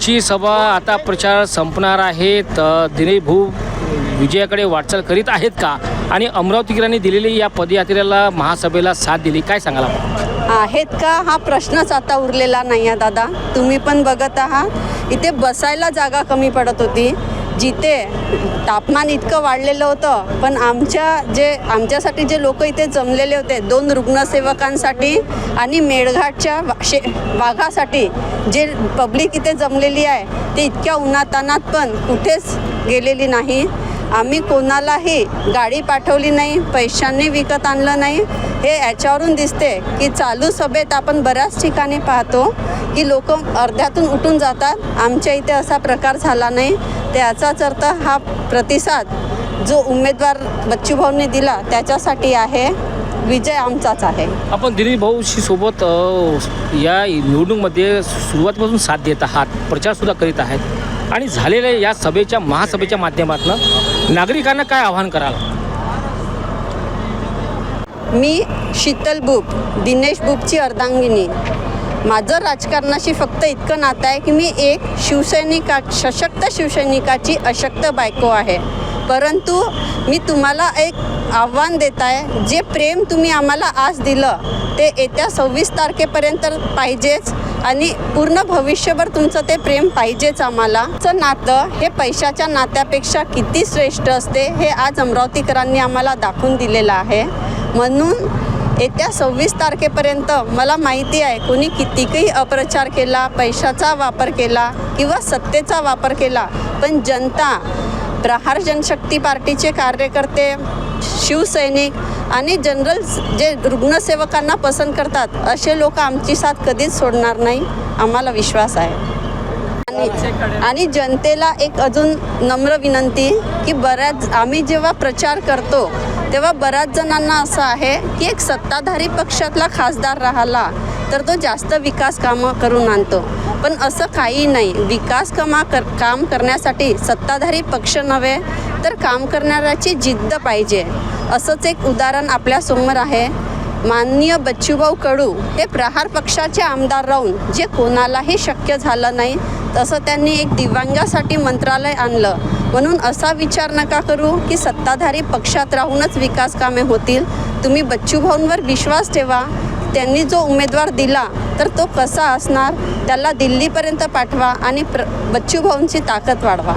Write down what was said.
शेवटची सभा आता प्रचार संपणार आहे. दिनेश भाऊ विजयाकडे वाटचाल करीत आहेत का? आणि अमरावतीकरांनी दिलेली या पदयात्रेला महासभेला साथ दिली, काय सांगाल आपण? आहेत का हा प्रश्नच आता उरलेला नाही आहे दादा. तुम्ही पण बघत आहात इथे बसायला जागा कमी पडत होती. जिथे तापमान इतकं वाढलेलं होतं, पण आमच्यासाठी जे लोक इथे जमलेले होते 2 रुग्णसेवकांसाठी आणि मेळघाटच्या वाघासाठी जे पब्लिक इथे जमलेली आहे ते इतक्या उन्हातानात पण कुठेच गेलेली नाही. आम्ही कोणालाही गाडी पाठवली नाही, पैशांनी विकत आणलं नाही. हे याच्यावरून दिसते की चालू सभेत आपण बऱ्याच ठिकाणी पाहतो की लोक अर्ध्यातून उठून जातात. आमच्या इथे असा प्रकार झाला नाही. त्याचाच अर्थ हा प्रतिसाद जो उमेदवार बच्चूभाऊंनी दिला त्याच्यासाठी आहे. विजय आमचाच आहे. आपण दिनेश भाऊशी सोबत या निवडणुकीमध्ये सुरुवातीपासून साथ देत आहात, प्रचारसुद्धा करीत आहेत आणि झालेल्या या सभेच्या महासभेच्या माध्यमातून नागरिकांना काय आवाहन कराल? मी शीतल बुप, दिनेश बुपची अर्धांगिनी. माझं राजकारणाशी फक्त इतकं नातं आहे की मी एक सशक्त शिवसैनिकाची अशक्त बायको आहे. परंतु मी तुम्हाला एक आव्हान देत आहे, जे प्रेम तुम्ही आम्हाला आज दिलं ते येत्या 26 तारखेपर्यंत पाहिजेच आणि पूर्ण भविष्यभर तुमचं ते प्रेम पाहिजेच आम्हाला. नातं हे पैशाच्या नात्यापेक्षा किती श्रेष्ठ असते हे आज अमरावतीकरांनी आम्हाला दाखवून दिलेलं आहे. म्हणून येत्या 26 तारखेपर्यंत मला माहिती आहे कोणी कितीकही अप्रचार केला, पैशाचा वापर केला किंवा सत्तेचा वापर केला, पण जनता, प्रहार जनशक्ती पार्टीचे कार्यकर्ते, शिवसैनिक आणि जनरल जे रुग्णसेवकांना पसंत करतात असे लोक आमची साथ कधीच सोडणार नाही, आम्हाला विश्वास आहे. आणि जनतेला एक अजून नम्र विनंती की आम्ही जेव्हा प्रचार करतो तेव्हा बऱ्याच जणांना असं आहे की एक सत्ताधारी पक्षातला खासदार राहिला तर तो जास्त विकास कामं करून आणतो, पण असं काही नाही. विकास काम करण्यासाठी सत्ताधारी पक्ष नव्हे तर काम करणाऱ्याची जिद्द पाहिजे. असंच एक उदाहरण आपल्यासमोर आहे. माननीय बच्चूभाऊ कडू हे प्रहार पक्षाचे आमदार राहून जे कोणालाही शक्य झालं नाही, तसं त्यांनी एक दिव्यांगासाठी मंत्रालय आणलं. म्हणून असा विचार नका करू की सत्ताधारी पक्षात राहूनच विकास कामे होतील. तुम्ही बच्चूभाऊंवर विश्वास ठेवा. त्यांनी जो उमेदवार दिला तर तो कसा असणार त्याला दिल्लीपर्यंत पाठवा आणि बच्चूभाऊंची ताकद वाढवा.